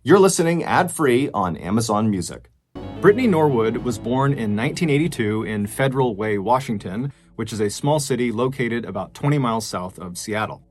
You're listening ad-free on Amazon Music. Brittany Norwood was born in 1982 in Federal Way, Washington, which is a small city located about 20 miles south of Seattle.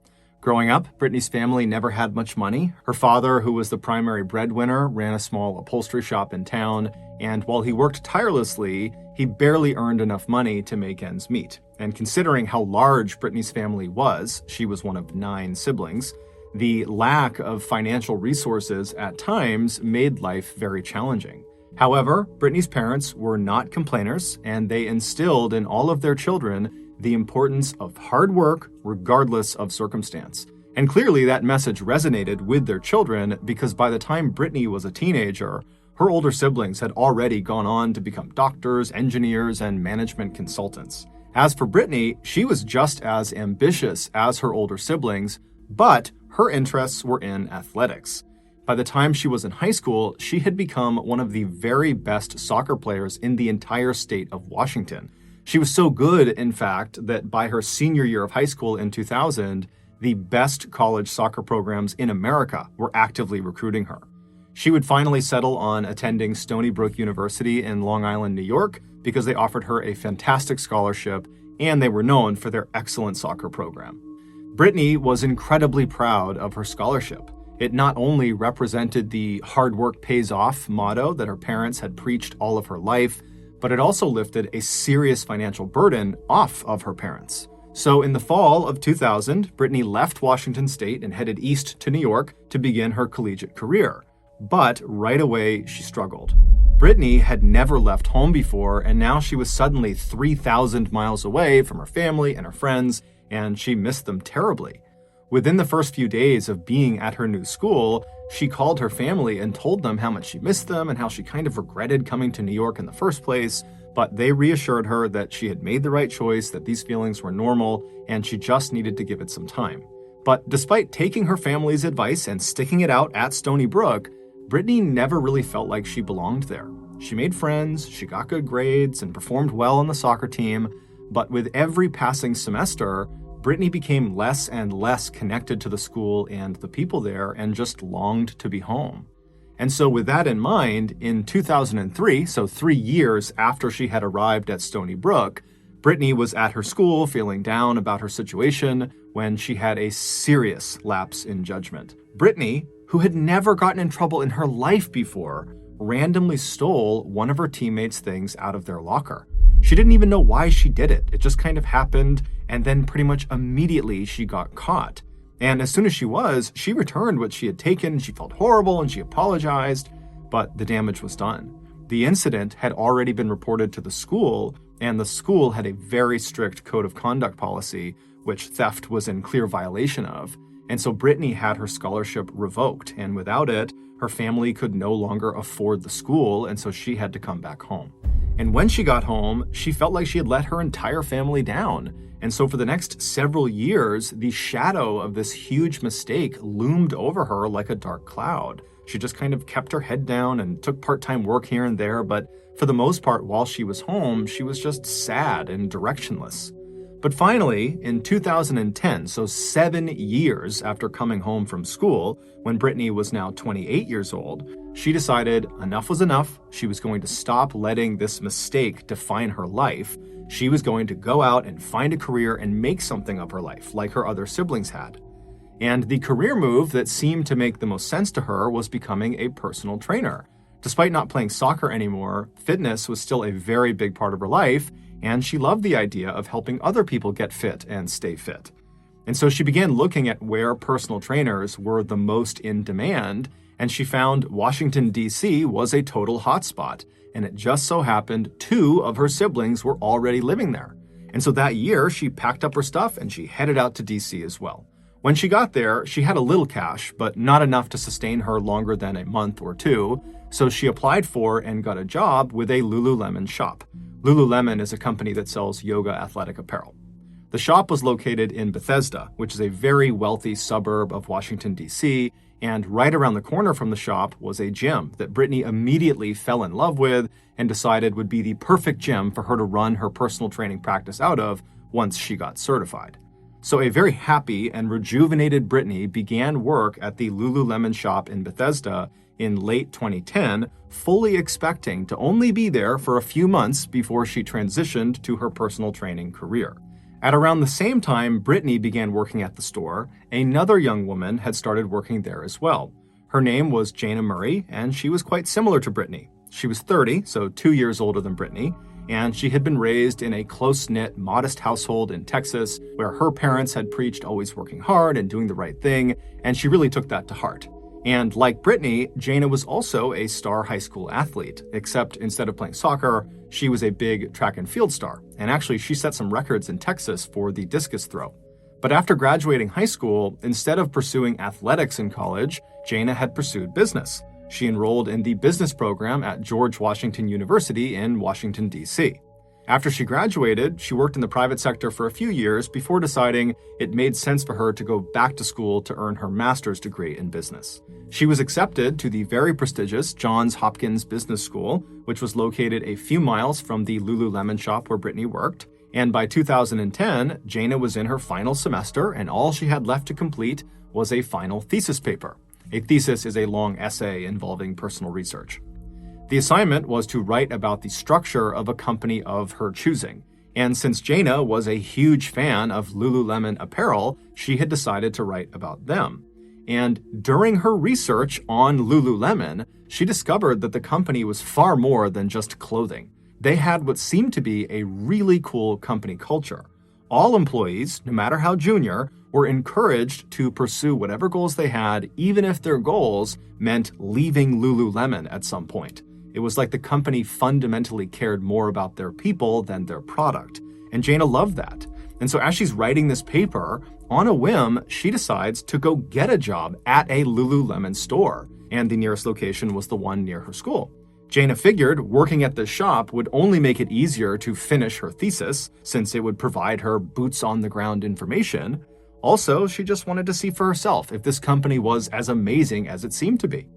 Growing up, Brittany's family never had much money. Her father, who was the primary breadwinner, ran a small upholstery shop in town, and while he worked tirelessly, he barely earned enough money to make ends meet. And considering how large Brittany's family was, she was one of 9 siblings, the lack of financial resources at times made life very challenging. However, Brittany's parents were not complainers, and they instilled in all of their children the importance of hard work regardless of circumstance. And clearly that message resonated with their children because by the time Brittany was a teenager, her older siblings had already gone on to become doctors, engineers, and management consultants. As for Brittany, she was just as ambitious as her older siblings, but her interests were in athletics. By the time she was in high school, she had become one of the very best soccer players in the entire state of Washington. She was so good, in fact, that by her senior year of high school in 2000, the best college soccer programs in America were actively recruiting her. She would finally settle on attending Stony Brook University in Long Island, New York, because they offered her a fantastic scholarship and they were known for their excellent soccer program. Brittany was incredibly proud of her scholarship. It not only represented the hard work pays off motto that her parents had preached all of her life, but it also lifted a serious financial burden off of her parents. So in the fall of 2000, Brittany left Washington State and headed east to New York to begin her collegiate career. But right away, she struggled. Brittany had never left home before, and now she was suddenly 3,000 miles away from her family and her friends, and she missed them terribly. Within the first few days of being at her new school, she called her family and told them how much she missed them and how she kind of regretted coming to New York in the first place, but they reassured her that she had made the right choice, that these feelings were normal, and she just needed to give it some time. But despite taking her family's advice and sticking it out at Stony Brook, Brittany never really felt like she belonged there. She made friends, she got good grades, and performed well on the soccer team, but with every passing semester, Brittany became less and less connected to the school and the people there and just longed to be home. And so with that in mind, in 2003, so 3 years after she had arrived at Stony Brook, Brittany was at her school feeling down about her situation when she had a serious lapse in judgment. Brittany, who had never gotten in trouble in her life before, randomly stole one of her teammates' things out of their locker. She didn't even know why she did it. It just kind of happened, and then pretty much immediately she got caught. And as soon as she returned what she had taken. She felt horrible and she apologized, but the damage was done. The incident had already been reported to the school, and the school had a very strict code of conduct policy, which theft was in clear violation of. And so Brittany had her scholarship revoked, and without it, her family could no longer afford the school, and so she had to come back home. And when she got home, she felt like she had let her entire family down. And so for the next several years, the shadow of this huge mistake loomed over her like a dark cloud. She just kind of kept her head down and took part-time work here and there, but for the most part, while she was home, she was just sad and directionless. But finally, in 2010, so 7 years after coming home from school, when Brittany was now 28 years old, she decided enough was enough. She was going to stop letting this mistake define her life. She was going to go out and find a career and make something of her life, like her other siblings had. And the career move that seemed to make the most sense to her was becoming a personal trainer. Despite not playing soccer anymore, fitness was still a very big part of her life, and she loved the idea of helping other people get fit and stay fit. And so she began looking at where personal trainers were the most in demand, and she found Washington, D.C. was a total hotspot, and it just so happened 2 of her siblings were already living there. And so that year, she packed up her stuff and she headed out to D.C. as well. When she got there, she had a little cash, but not enough to sustain her longer than a month or 2, so she applied for and got a job with a Lululemon shop. Lululemon is a company that sells yoga athletic apparel. The shop was located in Bethesda, which is a very wealthy suburb of Washington, D.C., and right around the corner from the shop was a gym that Brittany immediately fell in love with and decided would be the perfect gym for her to run her personal training practice out of once she got certified. So a very happy and rejuvenated Brittany began work at the Lululemon shop in Bethesda in late 2010, fully expecting to only be there for a few months before she transitioned to her personal training career. At around the same time Brittany began working at the store, another young woman had started working there as well. Her name was Jana Murray, and she was quite similar to Brittany. She was 30, so 2 years older than Brittany, and she had been raised in a close-knit, modest household in Texas where her parents had preached always working hard and doing the right thing, and she really took that to heart. And like Brittany, Jana was also a star high school athlete, except instead of playing soccer, she was a big track and field star. And actually, she set some records in Texas for the discus throw. But after graduating high school, instead of pursuing athletics in college, Jana had pursued business. She enrolled in the business program at George Washington University in Washington, D.C. After she graduated, she worked in the private sector for a few years before deciding it made sense for her to go back to school to earn her master's degree in business. She was accepted to the very prestigious Johns Hopkins Business School, which was located a few miles from the Lululemon shop where Brittany worked. And by 2010, Jana was in her final semester, and all she had left to complete was a final thesis paper. A thesis is a long essay involving personal research. The assignment was to write about the structure of a company of her choosing. And since Jana was a huge fan of Lululemon apparel, she had decided to write about them. And during her research on Lululemon, she discovered that the company was far more than just clothing. They had what seemed to be a really cool company culture. All employees, no matter how junior, were encouraged to pursue whatever goals they had, even if their goals meant leaving Lululemon at some point. It was like the company fundamentally cared more about their people than their product. And Jana loved that. And so as she's writing this paper, on a whim, she decides to go get a job at a Lululemon store. And the nearest location was the one near her school. Jana figured working at the shop would only make it easier to finish her thesis, since it would provide her boots-on-the-ground information. Also, she just wanted to see for herself if this company was as amazing as it seemed to be.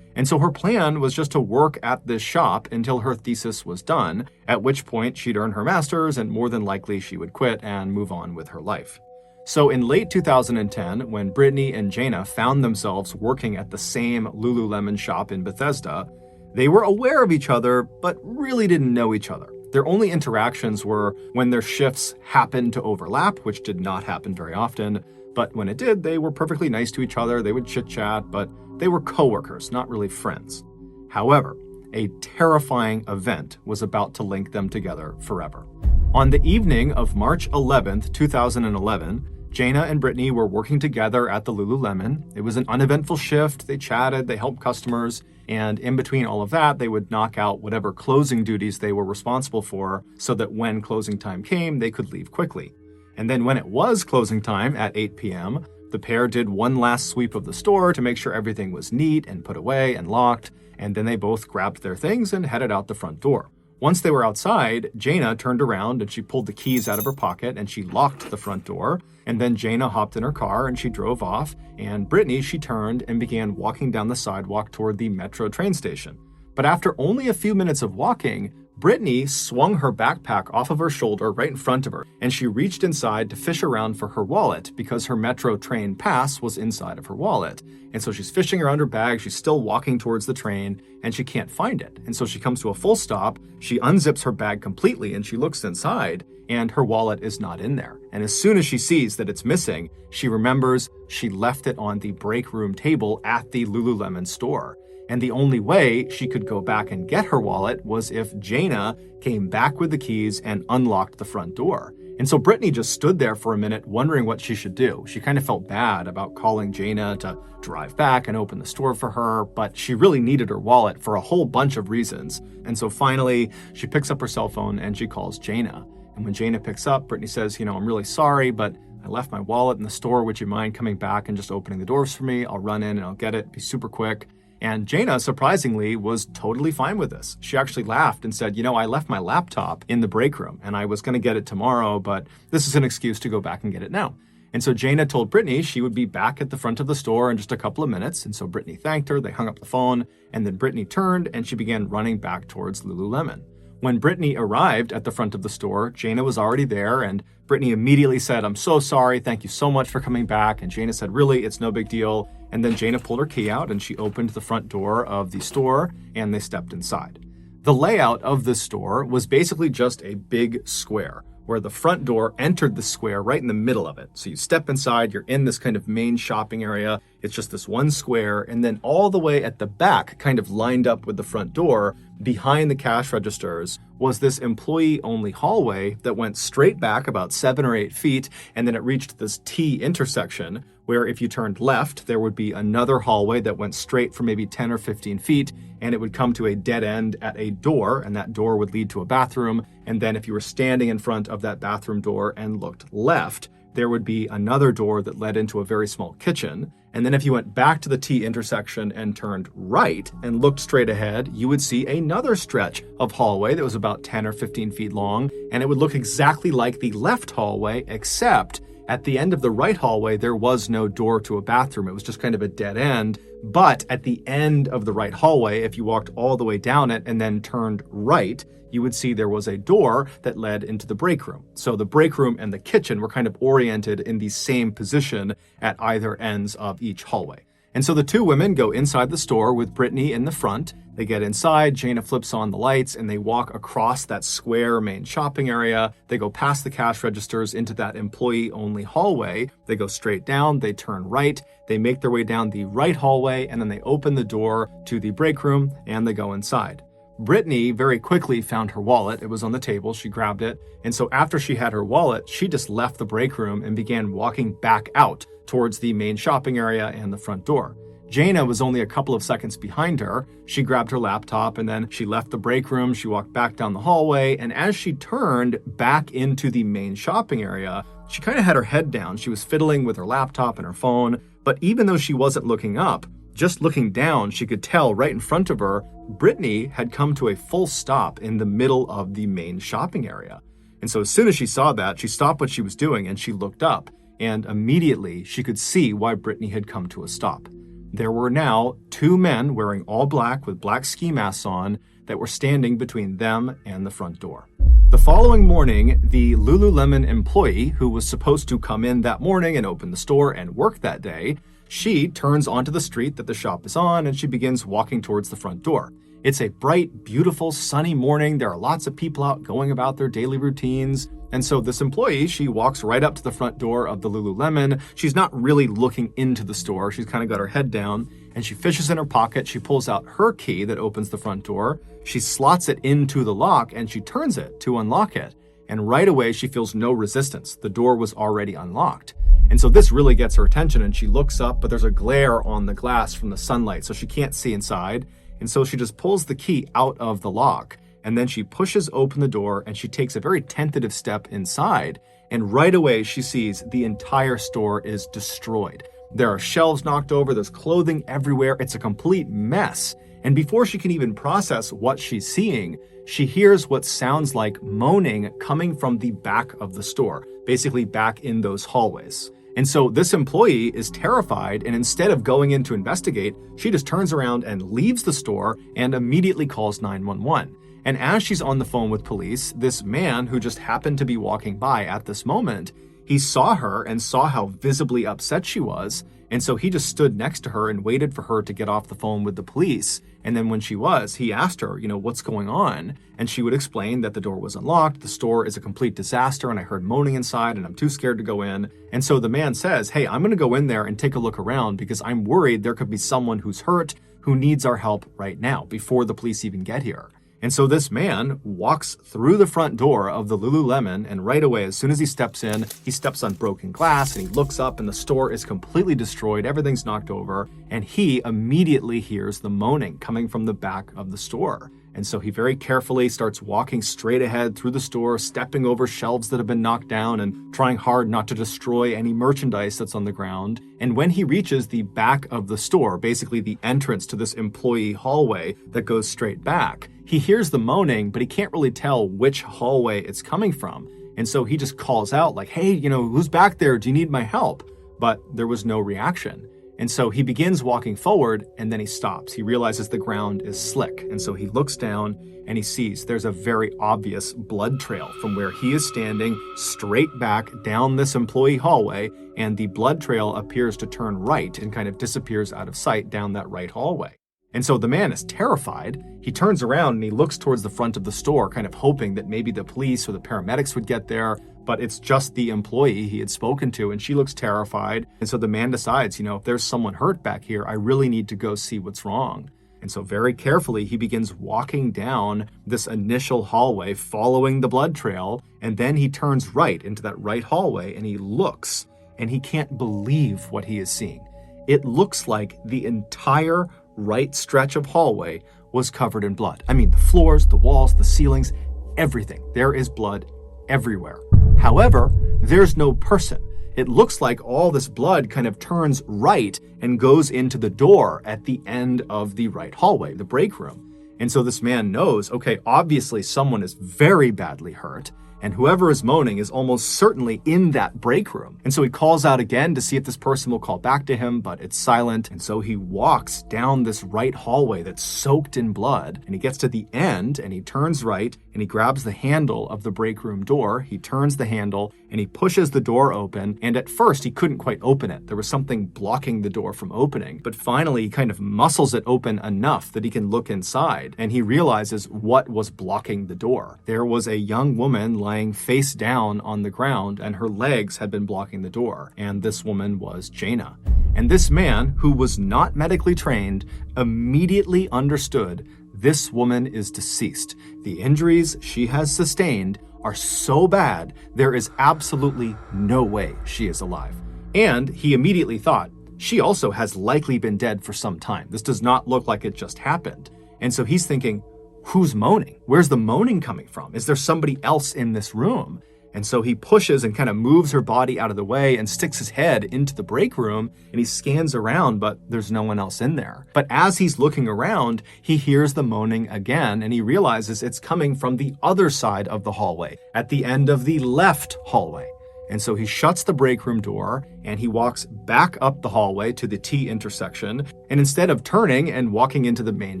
And so her plan was just to work at this shop until her thesis was done, at which point she'd earn her master's and more than likely she would quit and move on with her life. So in late 2010, when Brittany and Jana found themselves working at the same Lululemon shop in Bethesda, they were aware of each other, but really didn't know each other. Their only interactions were when their shifts happened to overlap, which did not happen very often. But when it did, they were perfectly nice to each other. They would chit-chat, but they were coworkers, not really friends. However, a terrifying event was about to link them together forever. On the evening of March 11th, 2011, Jana and Brittany were working together at the Lululemon. It was an uneventful shift. They chatted, they helped customers, and in between all of that, they would knock out whatever closing duties they were responsible for so that when closing time came, they could leave quickly. And then when it was closing time at 8 p.m., the pair did one last sweep of the store to make sure everything was neat and put away and locked, and then they both grabbed their things and headed out the front door. Once they were outside, Jana turned around and she pulled the keys out of her pocket and she locked the front door. And then Jana hopped in her car and she drove off. And Brittany, she turned and began walking down the sidewalk toward the metro train station. But after only a few minutes of walking, Brittany swung her backpack off of her shoulder right in front of her, and she reached inside to fish around for her wallet because her metro train pass was inside of her wallet. And so she's fishing around her bag, she's still walking towards the train, and she can't find it. And so she comes to a full stop, she unzips her bag completely, and she looks inside, and her wallet is not in there. And as soon as she sees that it's missing, she remembers she left it on the break room table at the Lululemon store. And the only way she could go back and get her wallet was if Jana came back with the keys and unlocked the front door. And so Brittany just stood there for a minute wondering what she should do. She kind of felt bad about calling Jana to drive back and open the store for her, but she really needed her wallet for a whole bunch of reasons. And so finally, she picks up her cell phone and she calls Jana. And when Jana picks up, Brittany says, I'm really sorry, but I left my wallet in the store. Would you mind coming back and just opening the doors for me? I'll run in and I'll get it. Be super quick. And Jana, surprisingly, was totally fine with this. She actually laughed and said, I left my laptop in the break room and I was going to get it tomorrow, but this is an excuse to go back and get it now. And so Jana told Brittany she would be back at the front of the store in just a couple of minutes. And so Brittany thanked her, they hung up the phone, and then Brittany turned and she began running back towards Lululemon. When Brittany arrived at the front of the store, Jana was already there, and Brittany immediately said, "I'm so sorry, thank you so much for coming back." And Jana said, "Really, it's no big deal." And then Jana pulled her key out and she opened the front door of the store and they stepped inside. The layout of this store was basically just a big square, where the front door entered the square right in the middle of it. So you step inside, you're in this kind of main shopping area. It's just this one square. And then all the way at the back, kind of lined up with the front door, behind the cash registers, was this employee-only hallway that went straight back about 7 or 8 feet. And then it reached this T intersection, where if you turned left, there would be another hallway that went straight for maybe 10 or 15 feet, and it would come to a dead end at a door, and that door would lead to a bathroom. And then if you were standing in front of that bathroom door and looked left, there would be another door that led into a very small kitchen. And then if you went back to the T intersection and turned right and looked straight ahead, you would see another stretch of hallway that was about 10 or 15 feet long, and it would look exactly like the left hallway, except at the end of the right hallway, there was no door to a bathroom. It was just kind of a dead end. But at the end of the right hallway, if you walked all the way down it and then turned right, you would see there was a door that led into the break room. So the break room and the kitchen were kind of oriented in the same position at either ends of each hallway. And so the two women go inside the store with Brittany in the front. They get inside, Jana flips on the lights, and they walk across that square main shopping area. They go past the cash registers into that employee-only hallway. They go straight down, they turn right, they make their way down the right hallway, and then they open the door to the break room, and they go inside. Brittany very quickly found her wallet. It was on the table. She grabbed it. And so after she had her wallet, she just left the break room and began walking back out towards the main shopping area and the front door. Jana was only a couple of seconds behind her. She grabbed her laptop and then she left the break room. She walked back down the hallway. And as she turned back into the main shopping area, she kind of had her head down. She was fiddling with her laptop and her phone. But even though she wasn't looking up, just looking down, she could tell right in front of her, Brittany had come to a full stop in the middle of the main shopping area. And so as soon as she saw that, she stopped what she was doing and she looked up. And immediately she could see why Brittany had come to a stop. There were now 2 men wearing all black with black ski masks on that were standing between them and the front door. The following morning, the Lululemon employee who was supposed to come in that morning and open the store and work that day, she turns onto the street that the shop is on and she begins walking towards the front door. It's a bright, beautiful, sunny morning. There are lots of people out going about their daily routines. And so this employee, she walks right up to the front door of the Lululemon. She's not really looking into the store. She's kind of got her head down and she fishes in her pocket. She pulls out her key that opens the front door. She slots it into the lock and she turns it to unlock it. And right away, she feels no resistance. The door was already unlocked. And so this really gets her attention and she looks up, but there's a glare on the glass from the sunlight, so she can't see inside. And so she just pulls the key out of the lock and then she pushes open the door and she takes a very tentative step inside. And right away she sees the entire store is destroyed. There are shelves knocked over, there's clothing everywhere, it's a complete mess. And before she can even process what she's seeing, she hears what sounds like moaning coming from the back of the store, basically back in those hallways. And so this employee is terrified, and instead of going in to investigate, she just turns around and leaves the store and immediately calls 911. And as she's on the phone with police, this man who just happened to be walking by at this moment, he saw her and saw how visibly upset she was. And so he just stood next to her and waited for her to get off the phone with the police. And then when she was, he asked her, what's going on? And she would explain that the door was unlocked, the store is a complete disaster, and I heard moaning inside and I'm too scared to go in. And so the man says, hey, I'm going to go in there and take a look around because I'm worried there could be someone who's hurt who needs our help right now before the police even get here. And so this man walks through the front door of the Lululemon, and right away, as soon as he steps in, he steps on broken glass and he looks up and the store is completely destroyed. Everything's knocked over. And he immediately hears the moaning coming from the back of the store. And so he very carefully starts walking straight ahead through the store, stepping over shelves that have been knocked down and trying hard not to destroy any merchandise that's on the ground. And when he reaches the back of the store, basically the entrance to this employee hallway that goes straight back, he hears the moaning, but he can't really tell which hallway it's coming from. And so he just calls out like, hey, who's back there? Do you need my help? But there was no reaction. And so he begins walking forward, and then he stops. He realizes the ground is slick. And so he looks down and he sees there's a very obvious blood trail from where he is standing straight back down this employee hallway. And the blood trail appears to turn right and kind of disappears out of sight down that right hallway. And so the man is terrified. He turns around and he looks towards the front of the store, kind of hoping that maybe the police or the paramedics would get there. But it's just the employee he had spoken to, and she looks terrified. And so the man decides, if there's someone hurt back here, I really need to go see what's wrong. And so very carefully, he begins walking down this initial hallway, following the blood trail. And then he turns right into that right hallway and he looks, and he can't believe what he is seeing. It looks like the entire right stretch of hallway was covered in blood. I mean, the floors, the walls, the ceilings, everything. There is blood everywhere. However, there's no person. It looks like all this blood kind of turns right and goes into the door at the end of the right hallway, the break room. And so this man knows, okay, obviously someone is very badly hurt, and whoever is moaning is almost certainly in that break room. And so he calls out again to see if this person will call back to him, but it's silent. And so he walks down this right hallway that's soaked in blood, and he gets to the end and he turns right and he grabs the handle of the break room door. He turns the handle and he pushes the door open. And at first he couldn't quite open it. There was something blocking the door from opening, but finally he kind of muscles it open enough that he can look inside, and he realizes what was blocking the door. There was a young woman lying face down on the ground, and her legs had been blocking the door. And this woman was Jaina. And this man, who was not medically trained, immediately understood this woman is deceased. The injuries she has sustained are so bad, there is absolutely no way she is alive. And he immediately thought, she also has likely been dead for some time. This does not look like it just happened. And so he's thinking, who's moaning? Where's the moaning coming from? Is there somebody else in this room? And so he pushes and kind of moves her body out of the way and sticks his head into the break room, and he scans around, but there's no one else in there. But as he's looking around, he hears the moaning again, and he realizes it's coming from the other side of the hallway, at the end of the left hallway. And so he shuts the break room door and he walks back up the hallway to the T intersection. And instead of turning and walking into the main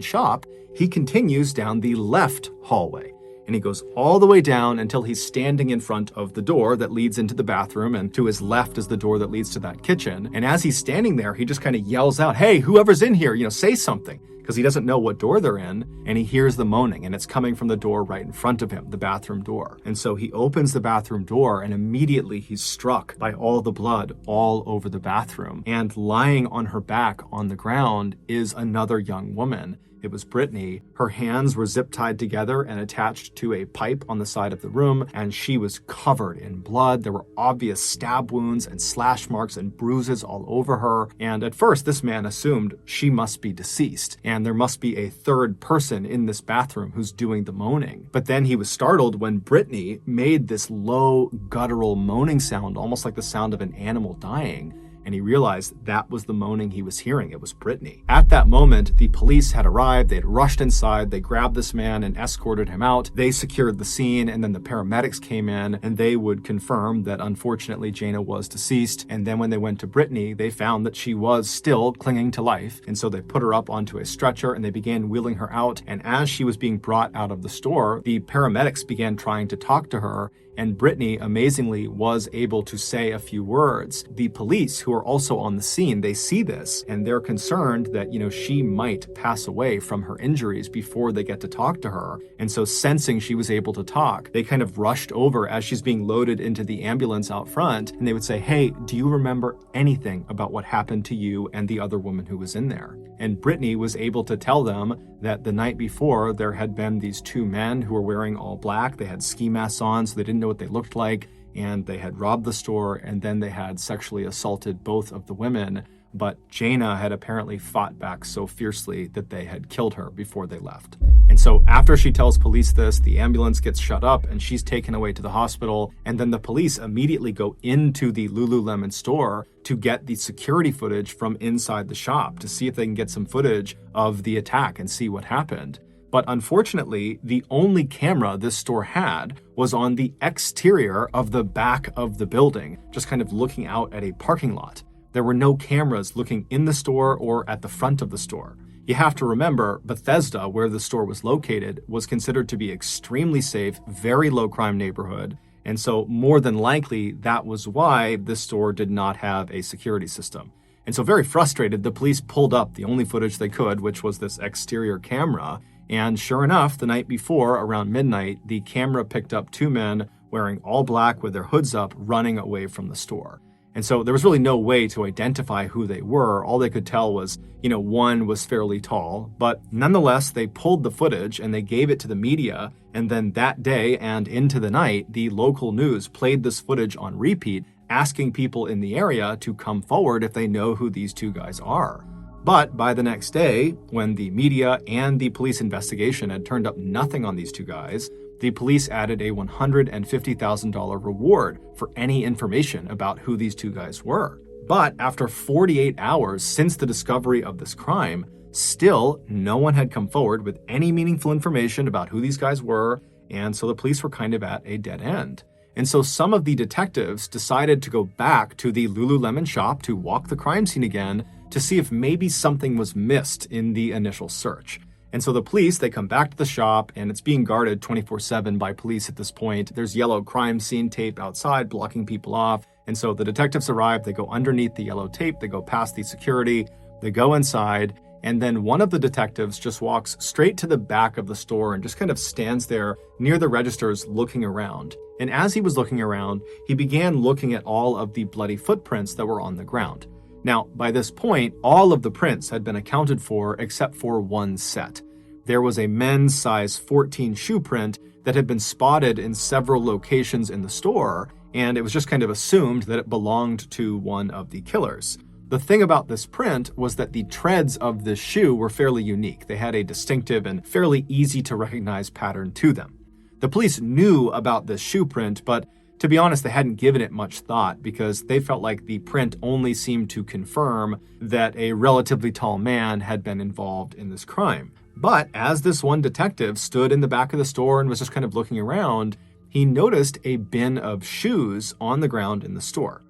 shop, he continues down the left hallway. And he goes all the way down until he's standing in front of the door that leads into the bathroom, and to his left is the door that leads to that kitchen. And as he's standing there, he just kind of yells out, hey, whoever's in here, say something, because he doesn't know what door they're in. And he hears the moaning, and it's coming from the door right in front of him, the bathroom door. And so he opens the bathroom door, and immediately he's struck by all the blood all over the bathroom. And lying on her back on the ground is another young woman. It was Brittany. Her hands were zip tied together and attached to a pipe on the side of the room, and she was covered in blood. There were obvious stab wounds and slash marks and bruises all over her. And at first, this man assumed she must be deceased, and there must be a third person in this bathroom who's doing the moaning. But then he was startled when Brittany made this low, guttural moaning sound, almost like the sound of an animal dying. And he realized that was the moaning he was hearing. It was Brittany. At that moment, the police had arrived. They had rushed inside. They grabbed this man and escorted him out. They secured the scene, and then the paramedics came in, and they would confirm that unfortunately Jaina was deceased. And then when they went to Brittany, they found that she was still clinging to life. And so they put her up onto a stretcher and they began wheeling her out. And as she was being brought out of the store, the paramedics began trying to talk to her. And Brittany, amazingly, was able to say a few words. The police, who are also on the scene, they see this, and they're concerned that, she might pass away from her injuries before they get to talk to her. And so sensing she was able to talk, they kind of rushed over as she's being loaded into the ambulance out front, and they would say, hey, do you remember anything about what happened to you and the other woman who was in there? And Brittany was able to tell them that the night before, there had been these two men who were wearing all black. They had ski masks on, so they didn't know what they looked like, and they had robbed the store, and then they had sexually assaulted both of the women. But Jaina had apparently fought back so fiercely that they had killed her before they left. And so after she tells police this, the ambulance gets shut up and she's taken away to the hospital. And then the police immediately go into the Lululemon store to get the security footage from inside the shop to see if they can get some footage of the attack and see what happened. But unfortunately, the only camera this store had was on the exterior of the back of the building, just kind of looking out at a parking lot. There were no cameras looking in the store or at the front of the store. You have to remember, Bethesda, where the store was located, was considered to be extremely safe, very low crime neighborhood. And so more than likely, that was why this store did not have a security system. And so very frustrated, the police pulled up the only footage they could, which was this exterior camera. And sure enough, the night before, around midnight, the camera picked up two men wearing all black with their hoods up, running away from the store. And so there was really no way to identify who they were. All they could tell was, one was fairly tall. But nonetheless, they pulled the footage and they gave it to the media. And then that day and into the night, the local news played this footage on repeat, asking people in the area to come forward if they know who these two guys are. But by the next day, when the media and the police investigation had turned up nothing on these two guys, the police added a $150,000 reward for any information about who these two guys were. But after 48 hours since the discovery of this crime, still no one had come forward with any meaningful information about who these guys were, and so the police were kind of at a dead end. And so some of the detectives decided to go back to the Lululemon shop to walk the crime scene again to see if maybe something was missed in the initial search. And so the police, they come back to the shop, and it's being guarded 24/7 by police at this point. There's yellow crime scene tape outside blocking people off. And so the detectives arrive, they go underneath the yellow tape, they go past the security, they go inside, and then one of the detectives just walks straight to the back of the store and just kind of stands there near the registers looking around. And as he was looking around, he began looking at all of the bloody footprints that were on the ground. Now, by this point, all of the prints had been accounted for except for one set. There was a men's size 14 shoe print that had been spotted in several locations in the store, and it was just kind of assumed that it belonged to one of the killers. The thing about this print was that the treads of this shoe were fairly unique. They had a distinctive and fairly easy to recognize pattern to them. The police knew about this shoe print, but to be honest, they hadn't given it much thought because they felt like the print only seemed to confirm that a relatively tall man had been involved in this crime. But as this one detective stood in the back of the store and was just kind of looking around, he noticed a bin of shoes on the ground in the store.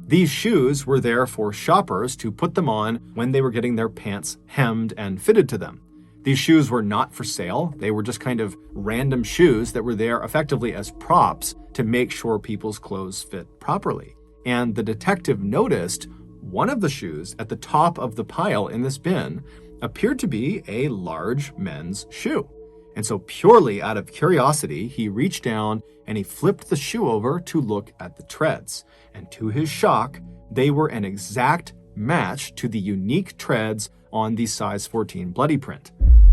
These shoes were there for shoppers to put them on when they were getting their pants hemmed and fitted to them. These shoes were not for sale. They were just kind of random shoes that were there effectively as props to make sure people's clothes fit properly. And the detective noticed one of the shoes at the top of the pile in this bin appeared to be a large men's shoe. And so purely out of curiosity, he reached down and he flipped the shoe over to look at the treads. And to his shock, they were an exact match to the unique treads on the size 14 bloody print.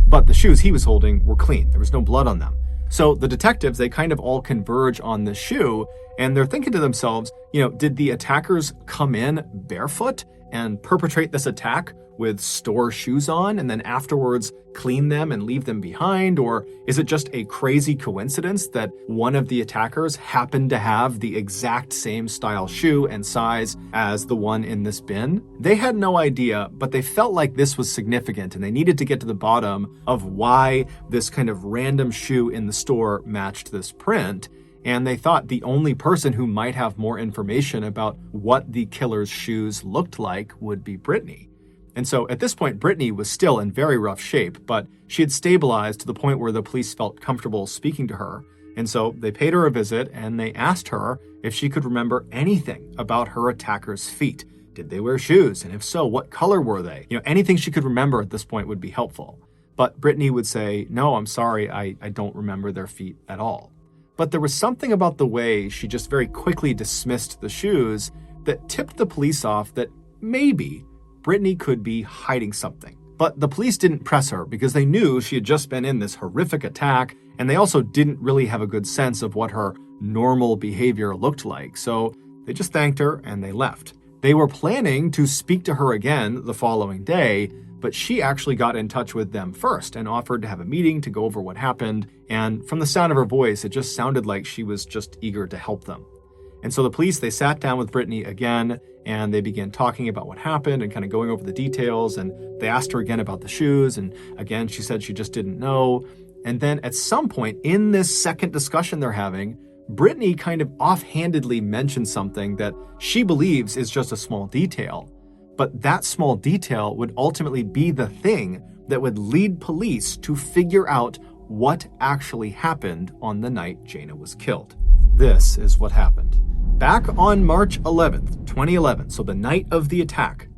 But the shoes he was holding were clean. There was no blood on them. So the detectives, they kind of all converge on the shoe, and they're thinking to themselves, did the attackers come in barefoot and perpetrate this attack with store shoes on and then afterwards clean them and leave them behind? Or is it just a crazy coincidence that one of the attackers happened to have the exact same style shoe and size as the one in this bin? They had no idea, but they felt like this was significant and they needed to get to the bottom of why this kind of random shoe in the store matched this print. And they thought the only person who might have more information about what the killer's shoes looked like would be Brittany. And so at this point, Brittany was still in very rough shape, but she had stabilized to the point where the police felt comfortable speaking to her. And so they paid her a visit and they asked her if she could remember anything about her attacker's feet. Did they wear shoes? And if so, what color were they? Anything she could remember at this point would be helpful. But Brittany would say, no, I'm sorry, I don't remember their feet at all. But there was something about the way she just very quickly dismissed the shoes that tipped the police off that maybe Brittany could be hiding something. But the police didn't press her because they knew she had just been in this horrific attack, and they also didn't really have a good sense of what her normal behavior looked like. So they just thanked her and they left. They were planning to speak to her again the following day, but she actually got in touch with them first and offered to have a meeting to go over what happened. And from the sound of her voice, it just sounded like she was just eager to help them. And so the police, they sat down with Brittany again, and they began talking about what happened and kind of going over the details. And they asked her again about the shoes. And again, she said she just didn't know. And then at some point in this second discussion they're having, Brittany kind of offhandedly mentioned something that she believes is just a small detail. But that small detail would ultimately be the thing that would lead police to figure out what actually happened on the night Jayna was killed. This is what happened. Back on March 11th, 2011, so the night of the attack,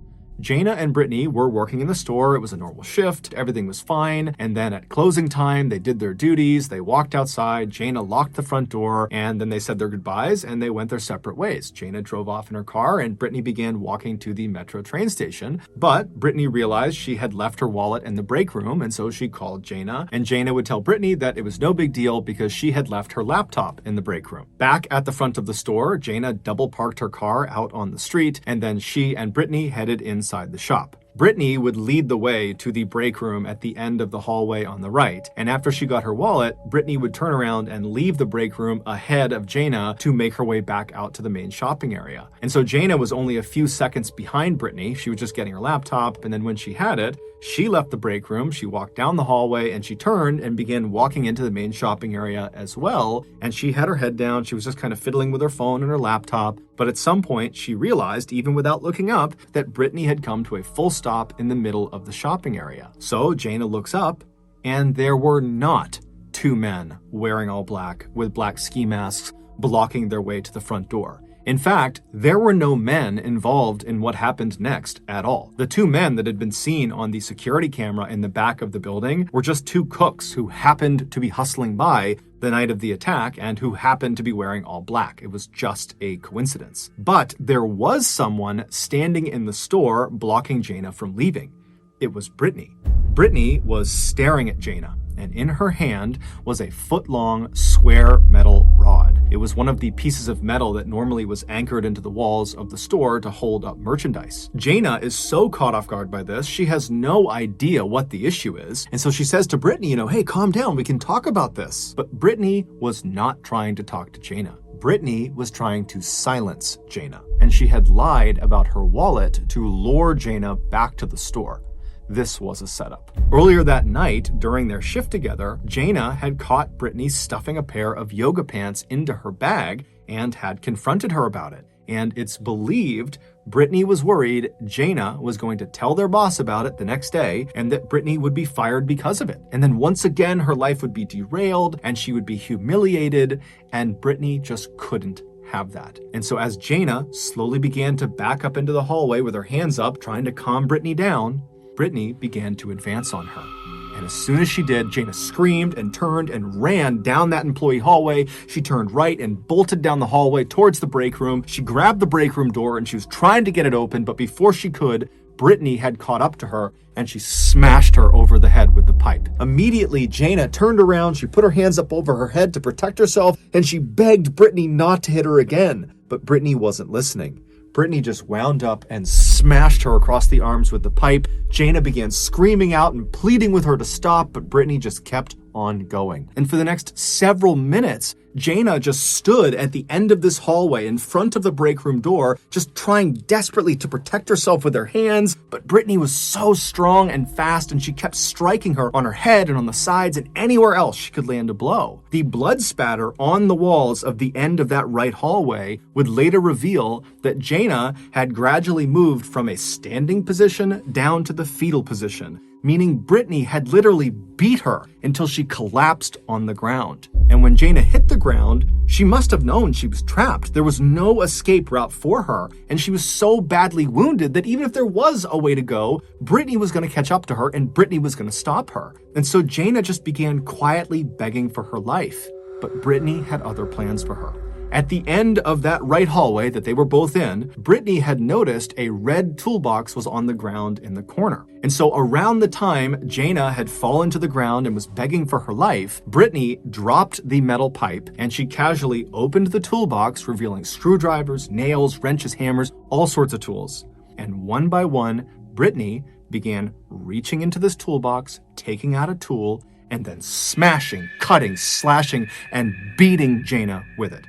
Jayna and Brittany were working in the store. It was a normal shift. Everything was fine. And then at closing time, they did their duties. They walked outside. Jayna locked the front door, and then they said their goodbyes, and they went their separate ways. Jayna drove off in her car, and Brittany began walking to the metro train station. But Brittany realized she had left her wallet in the break room, and so she called Jayna. And Jayna would tell Brittany that it was no big deal because she had left her laptop in the break room. Back at the front of the store, Jayna double parked her car out on the street, and then she and Brittany headed inside the shop. Brittany would lead the way to the break room at the end of the hallway on the right, and after she got her wallet, Brittany would turn around and leave the break room ahead of Jayna to make her way back out to the main shopping area. And so Jayna was only a few seconds behind Brittany. She was just getting her laptop, and then when she had it, she left the break room, she walked down the hallway, and she turned and began walking into the main shopping area as well. And she had her head down. She was just kind of fiddling with her phone and her laptop. But at some point, she realized, even without looking up, that Brittany had come to a full stop in the middle of the shopping area. So Jayna looks up, and there were not two men wearing all black with black ski masks blocking their way to the front door. In fact, there were no men involved in what happened next at all. The two men that had been seen on the security camera in the back of the building were just two cooks who happened to be hustling by the night of the attack and who happened to be wearing all black. It was just a coincidence. But there was someone standing in the store blocking Jayna from leaving. It was Brittany. Brittany was staring at Jayna, and in her hand was a foot-long square metal rod. It was one of the pieces of metal that normally was anchored into the walls of the store to hold up merchandise. Jayna is so caught off guard by this, she has no idea what the issue is. And so she says to Brittany, hey, calm down, we can talk about this. But Brittany was not trying to talk to Jayna. Brittany was trying to silence Jayna, and she had lied about her wallet to lure Jayna back to the store. This was a setup. Earlier that night, during their shift together, Jayna had caught Brittany stuffing a pair of yoga pants into her bag and had confronted her about it. And it's believed Brittany was worried Jayna was going to tell their boss about it the next day and that Brittany would be fired because of it. And then once again, her life would be derailed and she would be humiliated, and Brittany just couldn't have that. And so as Jayna slowly began to back up into the hallway with her hands up, trying to calm Brittany down, Brittany began to advance on her. And as soon as she did, Jayna screamed and turned and ran down that employee hallway. She turned right and bolted down the hallway towards the break room. She grabbed the break room door and she was trying to get it open, but before she could, Brittany had caught up to her and she smashed her over the head with the pipe. Immediately, Jayna turned around, she put her hands up over her head to protect herself, and she begged Brittany not to hit her again. But Brittany wasn't listening. Brittany just wound up and smashed her across the arms with the pipe. Jayna began screaming out and pleading with her to stop, but Brittany just kept on going. And for the next several minutes, Jayna just stood at the end of this hallway in front of the break room door, just trying desperately to protect herself with her hands. But Brittany was so strong and fast, and she kept striking her on her head and on the sides and anywhere else she could land a blow. The blood spatter on the walls of the end of that right hallway would later reveal that Jayna had gradually moved from a standing position down to the fetal position, meaning Brittany had literally beat her until she collapsed on the ground. And when Jayna hit the ground, she must have known she was trapped. There was no escape route for her, and she was so badly wounded that even if there was a way to go, Brittany was going to catch up to her and Brittany was going to stop her. And so Jayna just began quietly begging for her life. But Brittany had other plans for her. At the end of that right hallway that they were both in, Brittany had noticed a red toolbox was on the ground in the corner. And so around the time Jayna had fallen to the ground and was begging for her life, Brittany dropped the metal pipe and she casually opened the toolbox, revealing screwdrivers, nails, wrenches, hammers, all sorts of tools. And one by one, Brittany began reaching into this toolbox, taking out a tool, and then smashing, cutting, slashing, and beating Jayna with it.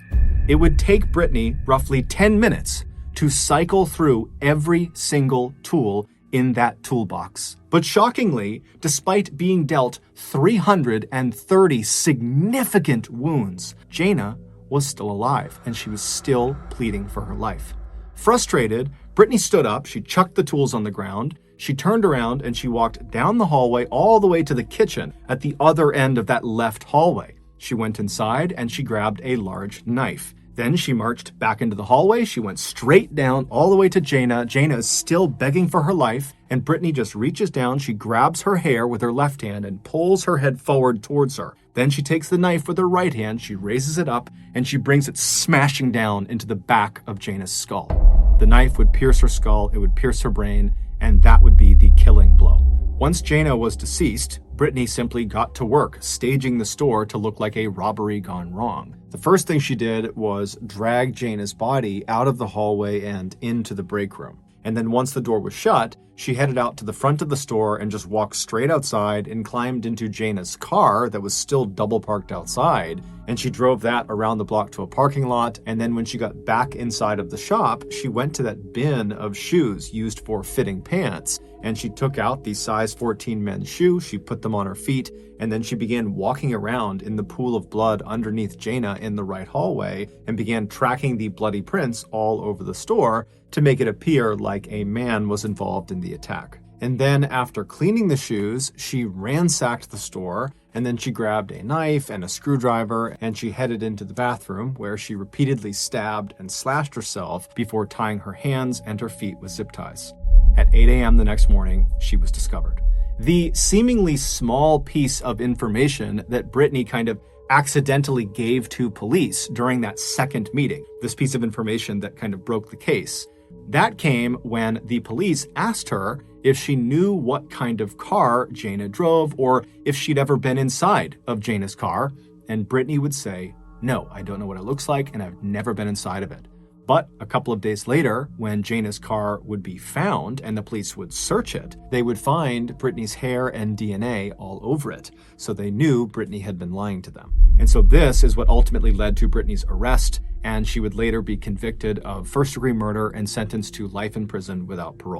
It would take Brittany roughly 10 minutes to cycle through every single tool in that toolbox. But shockingly, despite being dealt 330 significant wounds, Jayna was still alive and she was still pleading for her life. Frustrated, Brittany stood up, she chucked the tools on the ground, she turned around and she walked down the hallway all the way to the kitchen at the other end of that left hallway. She went inside and she grabbed a large knife. Then she marched back into the hallway. She went straight down all the way to Jana. Jana is still begging for her life, and Brittany just reaches down. She grabs her hair with her left hand and pulls her head forward towards her. Then she takes the knife with her right hand, she raises it up, and she brings it smashing down into the back of Jana's skull. The knife would pierce her skull, it would pierce her brain, and that would be the killing blow. Once Jana was deceased, Brittany simply got to work, staging the store to look like a robbery gone wrong. The first thing she did was drag Jana's body out of the hallway and into the break room. And then once the door was shut, she headed out to the front of the store and just walked straight outside and climbed into Jana's car that was still double parked outside. And she drove that around the block to a parking lot. And then when she got back inside of the shop, she went to that bin of shoes used for fitting pants. And she took out the size 14 men's shoe, she put them on her feet, and then she began walking around in the pool of blood underneath Jana in the right hallway and began tracking the bloody prints all over the store to make it appear like a man was involved in the attack. And then after cleaning the shoes, she ransacked the store, and then she grabbed a knife and a screwdriver and she headed into the bathroom where she repeatedly stabbed and slashed herself before tying her hands and her feet with zip ties. At 8 a.m. the next morning, she was discovered. The seemingly small piece of information that Brittany kind of accidentally gave to police during that second meeting, this piece of information that kind of broke the case, that came when the police asked her if she knew what kind of car Jana drove or if she'd ever been inside of Jana's car. And Brittany would say, "No, I don't know what it looks like and I've never been inside of it." But a couple of days later, when Jana's car would be found and the police would search it, they would find Brittany's hair and DNA all over it. So they knew Brittany had been lying to them. And so this is what ultimately led to Brittany's arrest, and she would later be convicted of first-degree murder and sentenced to life in prison without parole.